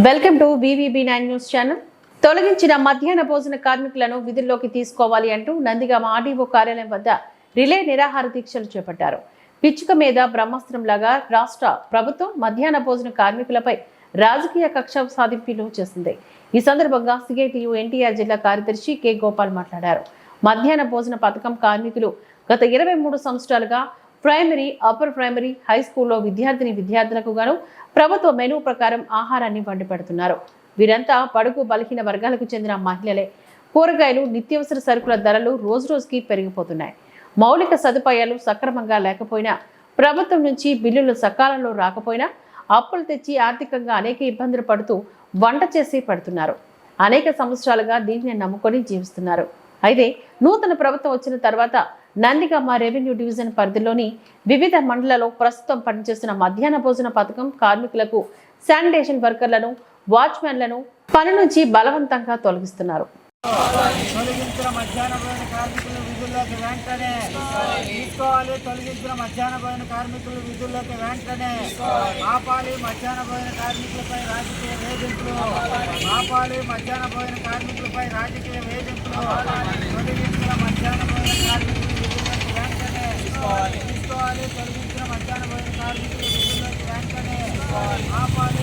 Welcome to BVB9 news channel. తొలగించిన మధ్యాహ్న భోజన కార్మికులను విధుల్లోకి తీసుకోవాలి అంటూ నందిగామ ఆర్డీఓ కార్యాలయం వద్ద రిలే నిరాహార దీక్షలు చేపట్టారు. పిచ్చుక మీద బ్రహ్మాస్త్రంలాగా రాష్ట్ర ప్రభుత్వం మధ్యాహ్న భోజన కార్మికులపై రాజకీయ కక్ష సాధింపులు చేసింది. ఈ సందర్భంగా సిఐటియు ఎన్టీఆర్ జిల్లా కార్యదర్శి కె గోపాల్ మాట్లాడారు. మధ్యాహ్న భోజన పథకం కార్మికులు గత 23 సంవత్సరాలుగా ప్రైమరీ, అప్పర్ ప్రైమరీ, హై స్కూల్లో విద్యార్థులకు గాను ప్రభుత్వ మెనూ ప్రకారం ఆహారాన్ని వండి పెడుతున్నారు. వీరంతా బడుగు బలహీన వర్గాలకు చెందిన మహిళలే. కూరగాయలు, నిత్యావసర సరుకుల ధరలు రోజురోజుకి పెరిగిపోతున్నాయి. మౌలిక సదుపాయాలు సక్రమంగా లేకపోయినా, ప్రభుత్వం నుంచి బిల్లులు సకాలంలో రాకపోయినా అప్పులు తెచ్చి ఆర్థికంగా అనేక ఇబ్బందులు పడుతూ వంట చేసి పెడుతున్నారు. అనేక సంవత్సరాలుగా దీన్ని నమ్ముకొని జీవిస్తున్నారు. అయితే నూతన ప్రభుత్వం వచ్చిన తర్వాత నందిగామ రెవెన్యూ డివిజన్ పరిధిలోని వివిధ మండలాల్లో ప్రస్తుతం పనిచేస్తున్న మధ్యాహ్న భోజన పథకం కార్మికులకు శానిటేషన్ వర్కర్లను, వాచ్మెన్లను పని నుంచి బలవంతంగా తొలగిస్తున్నారు. తొలగించిన మధ్యాహ్న భోజన కార్మికులు విధుల్లోకి వెంటనే తీసుకోవాలి. తొలగించిన మధ్యాహ్న భోజన కార్మికులు విధుల్లోకి వెంటనే ఆపాలి. మధ్యాహ్న భోజన కార్మికులపై రాజకీయ వేధింపులు ఆపాలి. మధ్యాహ్న భోజన కార్మికులపై రాజకీయ వేధింపులు. తొలగించిన మధ్యాహ్న భోజన కార్మికులు విధుల్లోకి వెంటనే తీసుకోవాలి. తొలగించిన మధ్యాహ్న భోజన కార్మికులు విధుల్లోకి వెంటనే ఆపాలి.